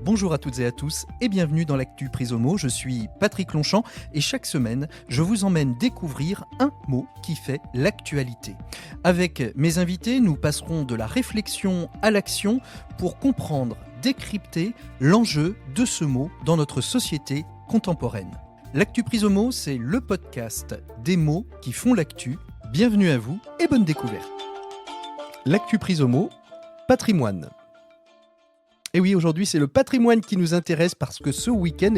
Bonjour à toutes et à tous et bienvenue dans l'actu prise au mot. Je suis Patrick Longchamp et chaque semaine, je vous emmène découvrir un mot qui fait l'actualité. Avec mes invités, nous passerons de la réflexion à l'action pour comprendre, décrypter l'enjeu de ce mot dans notre société contemporaine. L'actu prise au mot, c'est le podcast des mots qui font l'actu. Bienvenue à vous et bonne découverte. L'actu prise au mot, patrimoine. Et oui, aujourd'hui, c'est le patrimoine qui nous intéresse parce que ce week-end,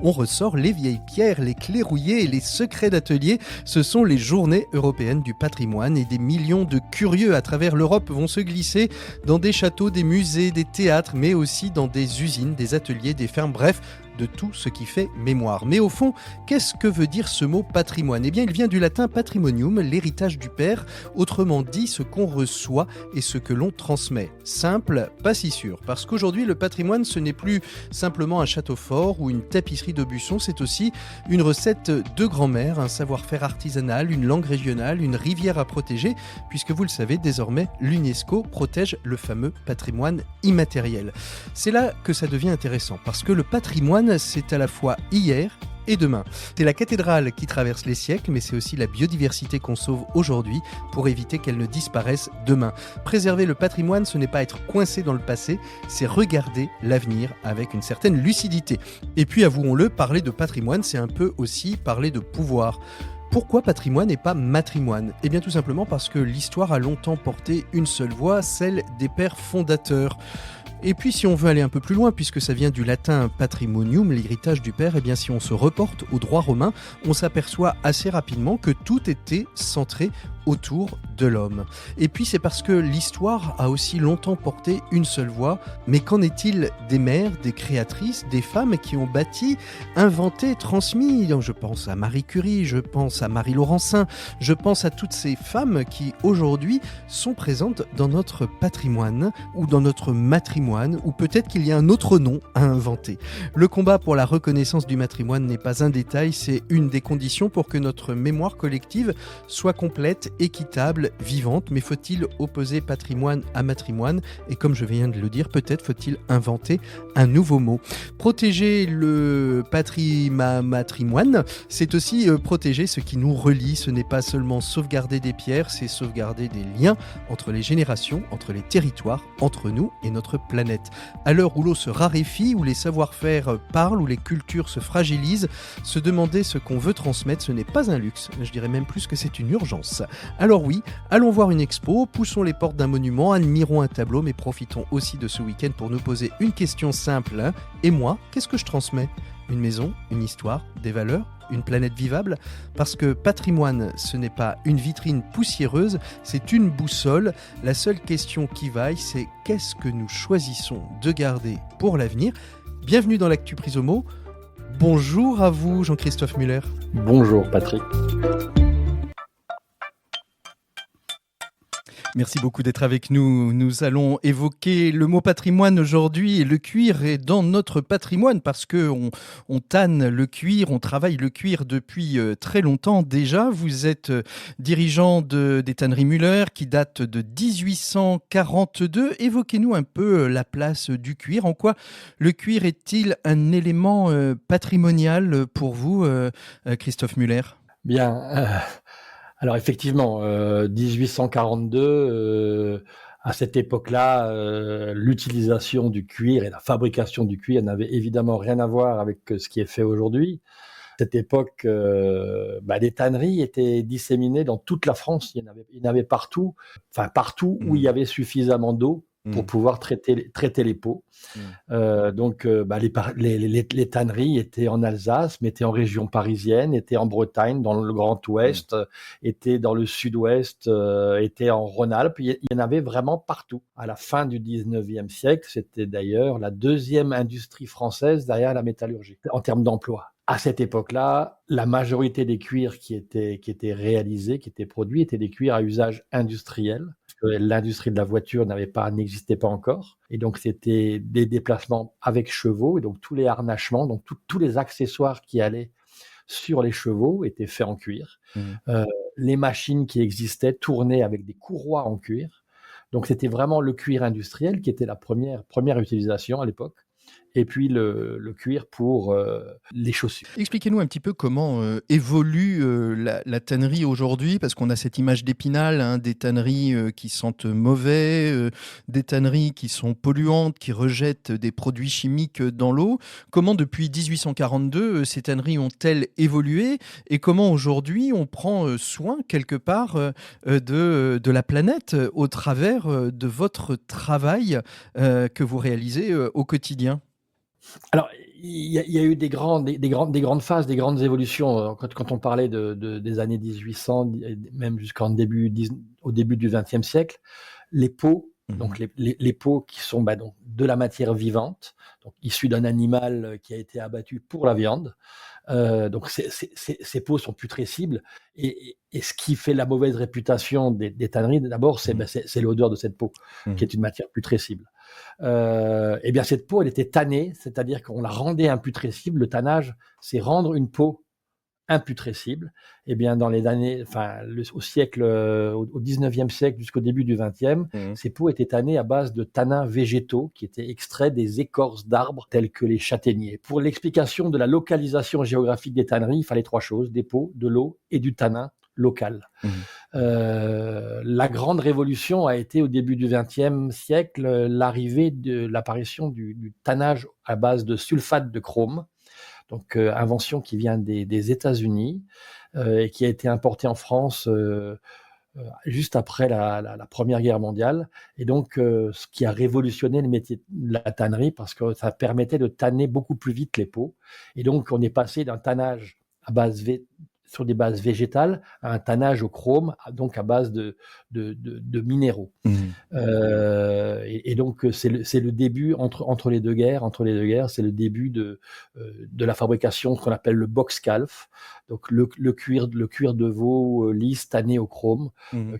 on ressort les vieilles pierres, les clés rouillées et les secrets d'atelier. Ce sont les journées européennes du patrimoine et des millions de curieux à travers l'Europe vont se glisser dans des châteaux, des musées, des théâtres, mais aussi dans des usines, des ateliers, des fermes, bref, de tout ce qui fait mémoire. Mais au fond, qu'est-ce que veut dire ce mot patrimoine ? Eh bien, il vient du latin patrimonium, l'héritage du père, autrement dit ce qu'on reçoit et ce que l'on transmet. Simple, pas si sûr, parce qu'aujourd'hui, le patrimoine, ce n'est plus simplement un château fort ou une tapisserie d'Aubusson, c'est aussi une recette de grand-mère, un savoir-faire artisanal, une langue régionale, une rivière à protéger, puisque vous le savez, désormais, l'UNESCO protège le fameux patrimoine immatériel. C'est là que ça devient intéressant, parce que le patrimoine, c'est à la fois hier et demain. C'est la cathédrale qui traverse les siècles, mais c'est aussi la biodiversité qu'on sauve aujourd'hui pour éviter qu'elle ne disparaisse demain. Préserver le patrimoine, ce n'est pas être coincé dans le passé, c'est regarder l'avenir avec une certaine lucidité. Et puis, avouons-le, parler de patrimoine, c'est un peu aussi parler de pouvoir. Pourquoi patrimoine et pas matrimoine ? Eh bien tout simplement parce que l'histoire a longtemps porté une seule voix, celle des pères fondateurs. Et puis si on veut aller un peu plus loin, puisque ça vient du latin patrimonium, l'héritage du père, eh bien si on se reporte au droit romain, on s'aperçoit assez rapidement que tout était centré autour de l'homme. Et puis c'est parce que l'histoire a aussi longtemps porté une seule voix, mais qu'en est-il des mères, des créatrices, des femmes qui ont bâti, inventé, transmis ? Je pense à Marie Curie, je pense à Marie Laurencin, je pense à toutes ces femmes qui aujourd'hui sont présentes dans notre patrimoine ou dans notre matrimoine, ou peut-être qu'il y a un autre nom à inventer. Le combat pour la reconnaissance du matrimoine n'est pas un détail, c'est une des conditions pour que notre mémoire collective soit complète, équitable, vivante, mais faut-il opposer patrimoine à matrimoine ? Et comme je viens de le dire, peut-être faut-il inventer un nouveau mot. Protéger le matrimoine, c'est aussi protéger ce qui nous relie. Ce n'est pas seulement sauvegarder des pierres, c'est sauvegarder des liens entre les générations, entre les territoires, entre nous et notre planète. À l'heure où l'eau se raréfie, où les savoir-faire parlent, où les cultures se fragilisent, se demander ce qu'on veut transmettre, ce n'est pas un luxe. Je dirais même plus que c'est une urgence. Alors oui, allons voir une expo, poussons les portes d'un monument, admirons un tableau, mais profitons aussi de ce week-end pour nous poser une question simple. Et moi, qu'est-ce que je transmets ? Une maison, une histoire, des valeurs, une planète vivable ? Parce que patrimoine, ce n'est pas une vitrine poussiéreuse, c'est une boussole. La seule question qui vaille, c'est qu'est-ce que nous choisissons de garder pour l'avenir ? Bienvenue dans l'actu prise au mot. Bonjour à vous, Jean-Christophe Muller. Bonjour Patrick. Merci beaucoup d'être avec nous. Nous allons évoquer le mot patrimoine aujourd'hui. Le cuir est dans notre patrimoine parce qu'on tanne le cuir, on travaille le cuir depuis très longtemps déjà. Vous êtes dirigeant des tanneries Müller qui date de 1842. Évoquez-nous un peu la place du cuir. En quoi le cuir est-il un élément patrimonial pour vous, Christophe Muller ? Bien, alors effectivement, 1842, à cette époque-là, l'utilisation du cuir et la fabrication du cuir n'avaient évidemment rien à voir avec ce qui est fait aujourd'hui. À cette époque, les tanneries étaient disséminées dans toute la France. Il y en avait partout, partout où il y avait suffisamment d'eau pour pouvoir traiter les peaux. Les tanneries étaient en Alsace, mais étaient en région parisienne, étaient en Bretagne, dans le Grand Ouest, étaient dans le Sud-Ouest, étaient en Rhône-Alpes. Il y en avait vraiment partout. À la fin du 19e siècle, c'était d'ailleurs la deuxième industrie française derrière la métallurgie, en termes d'emploi. À cette époque-là, la majorité des cuirs qui étaient réalisés, qui étaient produits, étaient des cuirs à usage industriel. L'industrie de la voiture n'existait pas encore. Et donc, c'était des déplacements avec chevaux. Et donc, tous les harnachements, donc tous les accessoires qui allaient sur les chevaux étaient faits en cuir. Les machines qui existaient tournaient avec des courroies en cuir. Donc, c'était vraiment le cuir industriel qui était la première utilisation à l'époque. et puis le cuir pour les chaussures. Expliquez-nous un petit peu comment évolue la tannerie aujourd'hui, parce qu'on a cette image d'Épinal, hein, des tanneries qui sentent mauvais, des tanneries qui sont polluantes, qui rejettent des produits chimiques dans l'eau. Comment depuis 1842 ces tanneries ont-elles évolué et comment aujourd'hui on prend soin quelque part de la planète au travers de votre travail que vous réalisez au quotidien? Alors, il y a eu des grandes phases, des grandes évolutions. Quand on parlait des années 1800, même au début du XXe siècle, les peaux, donc les peaux qui sont donc de la matière vivante, donc issue d'un animal qui a été abattu pour la viande. Donc ces peaux sont putrescibles et ce qui fait la mauvaise réputation des tanneries, d'abord, c'est l'odeur de cette peau, qui est une matière putrescible. Et bien cette peau, elle était tannée, c'est-à-dire qu'on la rendait imputrescible. Le tannage, c'est rendre une peau imputrescible. Et bien dans les années, au 19e siècle jusqu'au début du 20e, ces peaux étaient tannées à base de tanins végétaux qui étaient extraits des écorces d'arbres tels que les châtaigniers. Pour l'explication de la localisation géographique des tanneries, il fallait 3 choses: des peaux, de l'eau et du tanin local. La grande révolution a été au début du XXe siècle l'apparition du tannage à base de sulfate de chrome, donc invention qui vient des États-Unis et qui a été importée en France juste après la Première Guerre mondiale, et donc ce qui a révolutionné le métier de la tannerie, parce que ça permettait de tanner beaucoup plus vite les peaux, et donc on est passé d'un tannage sur des bases végétales à un tannage au chrome, donc à base de minéraux. Et donc c'est le début entre les deux guerres. C'est le début de la fabrication qu'on appelle le box calf, donc le cuir de veau lisse tanné au chrome,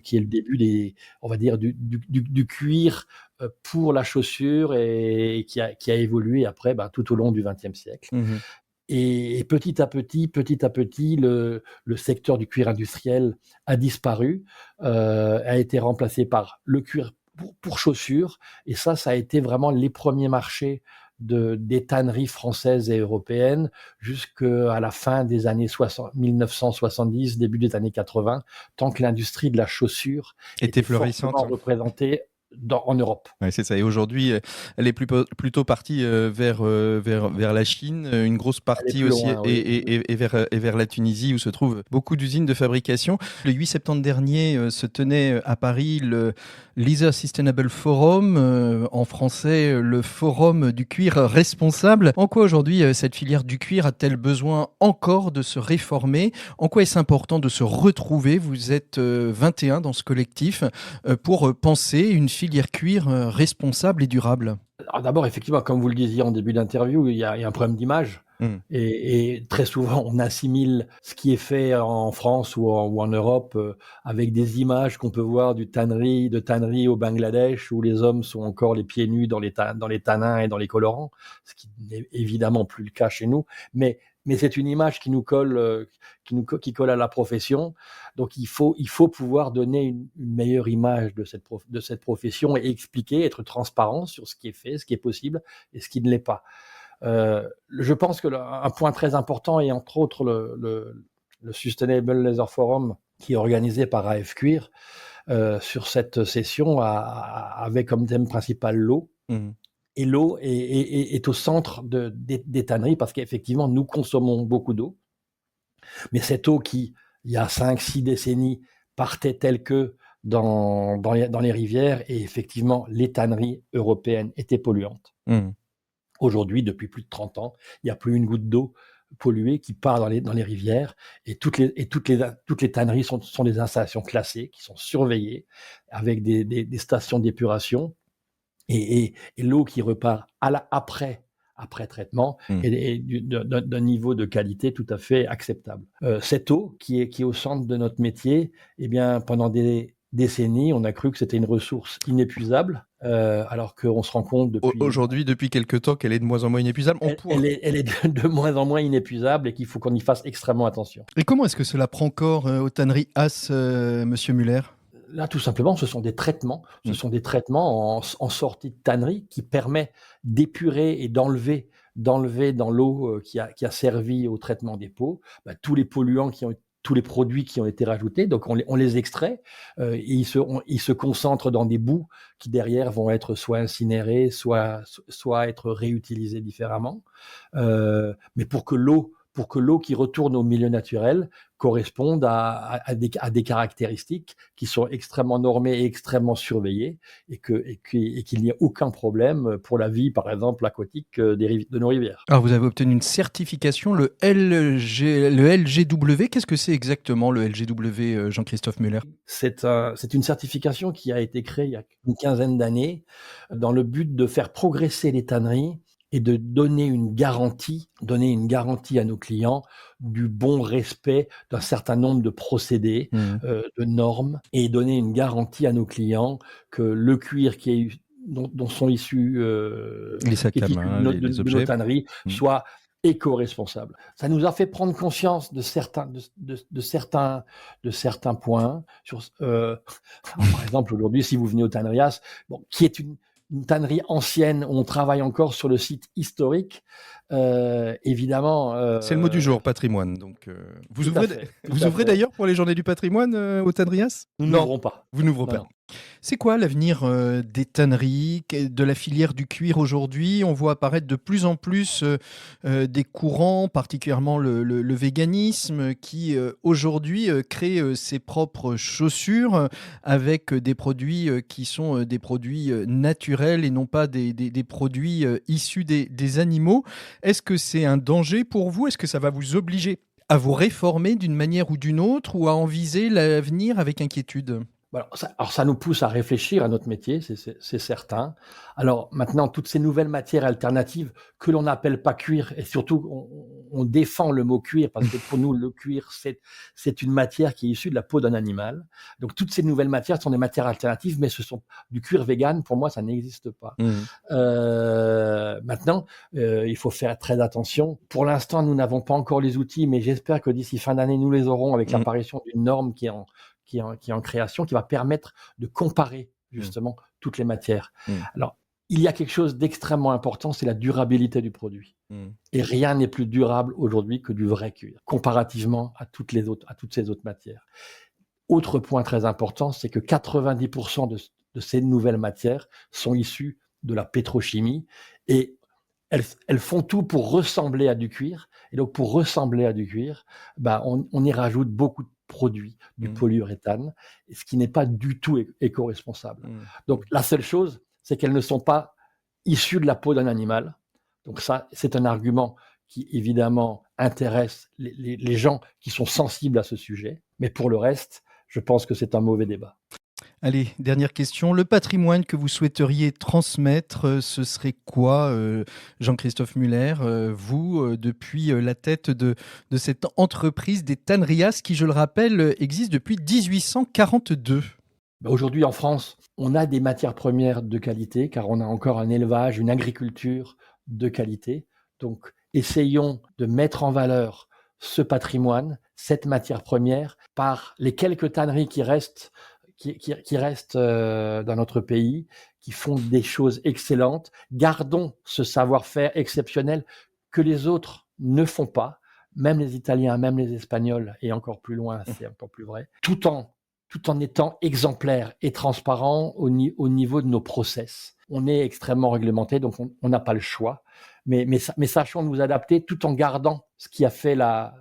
qui est le début on va dire du cuir pour la chaussure, et qui a évolué après tout au long du XXe siècle. Et petit à petit, le secteur du cuir industriel a disparu, a été remplacé par le cuir pour chaussures. Et ça a été vraiment les premiers marchés des tanneries françaises et européennes jusqu'à la fin des années 1970, début des années 80, tant que l'industrie de la chaussure était fortement représentée en Europe. Ouais, c'est ça. Et aujourd'hui, elle est plutôt partie vers la Chine, une grosse partie aussi, loin, et vers la Tunisie, où se trouvent beaucoup d'usines de fabrication. Le 8 septembre dernier se tenait à Paris le Leather Sustainable Forum, en français le Forum du cuir responsable. En quoi aujourd'hui cette filière du cuir a-t-elle besoin encore de se réformer? En quoi est-ce important de se retrouver? Vous êtes 21 dans ce collectif pour penser une filière cuir responsable et durable. Alors d'abord, effectivement, comme vous le disiez en début d'interview, il y a un problème d'image. Et très souvent, on assimile ce qui est fait en France ou en Europe avec des images qu'on peut voir de tanneries au Bangladesh, où les hommes sont encore les pieds nus dans les tanins et dans les colorants, ce qui n'est évidemment plus le cas chez nous. Mais c'est une image qui colle à la profession. Donc il faut pouvoir donner une meilleure image de cette profession et expliquer, être transparent sur ce qui est fait, ce qui est possible et ce qui ne l'est pas. Je pense que un point très important, et entre autres le Sustainable Leather Forum, qui est organisé par AF Cuir, sur cette session, avait comme thème principal l'eau. Et l'eau est au centre des tanneries, parce qu'effectivement, nous consommons beaucoup d'eau. Mais cette eau qui, il y a 5-6 décennies, partait telle que dans les rivières, et effectivement, les tanneries européennes étaient polluantes. Aujourd'hui, depuis plus de 30 ans, il n'y a plus une goutte d'eau polluée qui part dans les rivières, et toutes les tanneries sont des installations classées, qui sont surveillées, avec des stations d'épuration, et l'eau qui repart après traitement est d'un niveau de qualité tout à fait acceptable. Cette eau qui est au centre de notre métier, eh bien, pendant des décennies, on a cru que c'était une ressource inépuisable, alors qu'on se rend compte aujourd'hui, depuis quelque temps, qu'elle est de moins en moins inépuisable. Elle est de moins en moins inépuisable, et qu'il faut qu'on y fasse extrêmement attention. Et comment est-ce que cela prend corps aux tanneries As, Monsieur Muller? Là, tout simplement, ce sont des traitements. Ce sont des traitements en sortie de tannerie qui permettent d'épurer et d'enlever dans l'eau qui a servi au traitement des peaux tous les polluants tous les produits qui ont été rajoutés. Donc, on les extrait et ils se concentrent dans des boues qui, derrière, vont être soit incinérées, soit être réutilisées différemment. Mais pour que l'eau qui retourne au milieu naturel corresponde à des caractéristiques qui sont extrêmement normées et extrêmement surveillées et qu'il n'y ait aucun problème pour la vie, par exemple, aquatique de nos rivières. Alors, vous avez obtenu une certification, le LGW. Qu'est-ce que c'est exactement le LGW, Jean-Christophe Muller ? C'est une certification qui a été créée il y a une quinzaine d'années dans le but de faire progresser les tanneries et de donner une garantie à nos clients du bon respect d'un certain nombre de procédés, de normes, et donner une garantie à nos clients que le cuir dont sont issus les sacs à main, les objets de nos tanneries soit éco-responsable. Ça nous a fait prendre conscience de certains points. Par exemple, aujourd'hui, si vous venez au Tannerias, qui est une tannerie ancienne où on travaille encore sur le site historique, évidemment. C'est le mot du jour, patrimoine. Donc, vous ouvrez d'ailleurs pour les journées du patrimoine au Tannerias ? Nous n'ouvrons pas. Vous n'ouvrez pas. C'est quoi l'avenir des tanneries, de la filière du cuir aujourd'hui ? On voit apparaître de plus en plus des courants, particulièrement le véganisme, qui aujourd'hui crée ses propres chaussures avec des produits qui sont des produits naturels et non pas des produits issus des animaux. Est-ce que c'est un danger pour vous ? Est-ce que ça va vous obliger à vous réformer d'une manière ou d'une autre ou à envisager l'avenir avec inquiétude ? Alors ça nous pousse à réfléchir à notre métier, c'est certain. Alors maintenant, toutes ces nouvelles matières alternatives que l'on n'appelle pas cuir, et surtout on défend le mot cuir parce que pour nous le cuir c'est une matière qui est issue de la peau d'un animal. Donc toutes ces nouvelles matières sont des matières alternatives, mais ce sont du cuir vegan. Pour moi, ça n'existe pas. Maintenant, il faut faire très attention. Pour l'instant, nous n'avons pas encore les outils, mais j'espère que d'ici fin d'année, nous les aurons avec l'apparition d'une norme qui est en création, qui va permettre de comparer justement toutes les matières. Alors, il y a quelque chose d'extrêmement important, c'est la durabilité du produit. Et rien n'est plus durable aujourd'hui que du vrai cuir, comparativement à toutes ces autres matières. Autre point très important, c'est que 90% de ces nouvelles matières sont issues de la pétrochimie et elles font tout pour ressembler à du cuir. Et donc, pour ressembler à du cuir, on y rajoute beaucoup de produits, du polyuréthane, ce qui n'est pas du tout éco-responsable. Donc, la seule chose, c'est qu'elles ne sont pas issues de la peau d'un animal. Donc ça, c'est un argument qui, évidemment, intéresse les gens qui sont sensibles à ce sujet. Mais pour le reste, je pense que c'est un mauvais débat. Allez, dernière question. Le patrimoine que vous souhaiteriez transmettre, ce serait quoi, Jean-Christophe Muller, vous, depuis la tête de cette entreprise des Tannerias qui, je le rappelle, existe depuis 1842 ? Aujourd'hui, en France, on a des matières premières de qualité, car on a encore un élevage, une agriculture de qualité. Donc, essayons de mettre en valeur ce patrimoine, cette matière première, par les quelques tanneries qui restent dans notre pays, qui font des choses excellentes. Gardons ce savoir-faire exceptionnel que les autres ne font pas, même les Italiens, même les Espagnols, et encore plus loin, c'est encore plus vrai, tout en étant exemplaires et transparents au niveau de nos process. On est extrêmement réglementé, donc on n'a pas le choix. Mais sachons nous adapter tout en gardant ce qui a fait la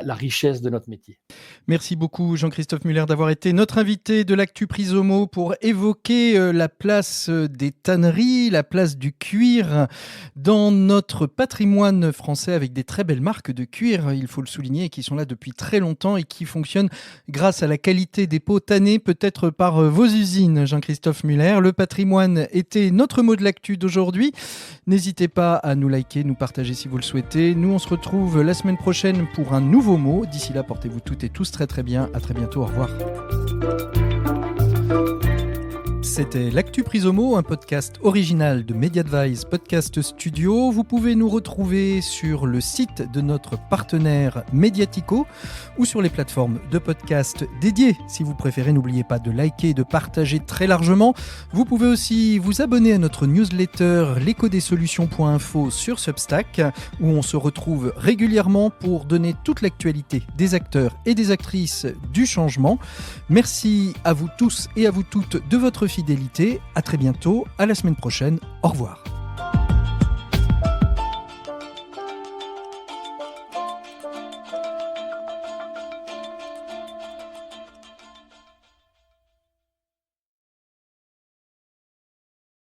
richesse de notre métier. Merci beaucoup Jean-Christophe Muller d'avoir été notre invité de l'Actu Prisomo pour évoquer la place des tanneries, la place du cuir dans notre patrimoine français avec des très belles marques de cuir, il faut le souligner, qui sont là depuis très longtemps et qui fonctionnent grâce à la qualité des peaux tannées peut-être par vos usines. Jean-Christophe Muller, le patrimoine était notre mot de l'actu d'aujourd'hui. N'hésitez pas à nous liker, nous partager si vous le souhaitez. Nous, on se retrouve la semaine prochaine pour un nouveau mot. D'ici là, portez-vous toutes et tous très très bien. À très bientôt. Au revoir. C'était l'Actu Prisomo, un podcast original de Mediadvise Podcast Studio. Vous pouvez nous retrouver sur le site de notre partenaire Mediatico ou sur les plateformes de podcast dédiées. Si vous préférez, n'oubliez pas de liker et de partager très largement. Vous pouvez aussi vous abonner à notre newsletter l'échodessolutions.info sur Substack, où on se retrouve régulièrement pour donner toute l'actualité des acteurs et des actrices du changement. Merci à vous tous et à vous toutes de votre fidélité. À très bientôt, à la semaine prochaine. Au revoir.